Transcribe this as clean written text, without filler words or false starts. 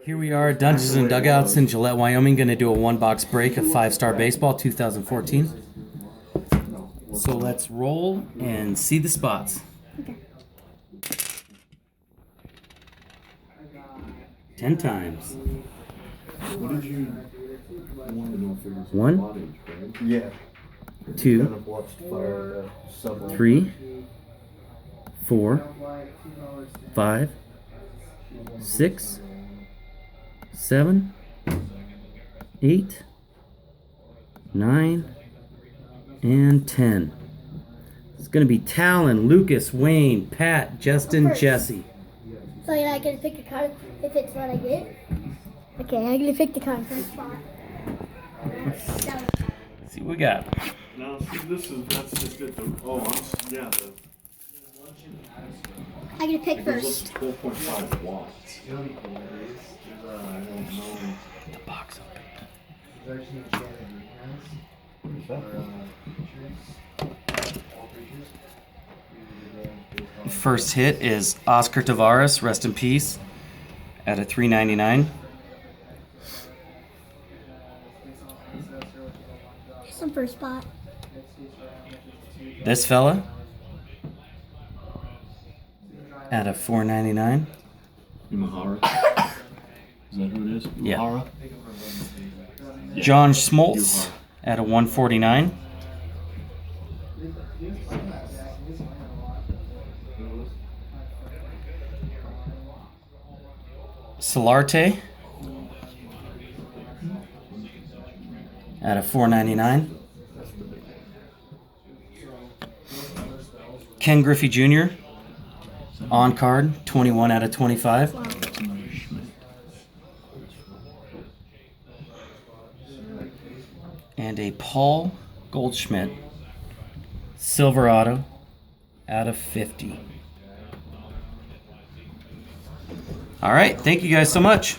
Here we are, Dungeons and Dugouts in Gillette, Wyoming. Going to do a one-box break of 5-Star Baseball 2014. So let's roll and see the spots. Okay. 10 times. What did you want to know? Figures 1, right? Yeah. 2, Kind of watched fire, 3, 4, 5, 6, 7, 8, 9, and 10. It's going to be Talon, Lucas, Wayne, Pat, Justin, Jesse. So I get to pick a card if it's what I get? Okay, I'm going to pick the card first spot. Let's see what we got. No, see, that's just it. Yeah. I get to pick There's first. 12.5 watts. I don't know. The box open. First hit is Oscar Tavares, rest in peace, at a $3.99. Some first spot. This fella at a $4.99. Mahara. Is that who it is? Yeah. Mahara? John Schmaltz at a $1.49. Solarte at a $4.99. Ken Griffey Jr. on card, 21 out of 25. And a Paul Goldschmidt Silverado out of 50. All right, thank you guys so much.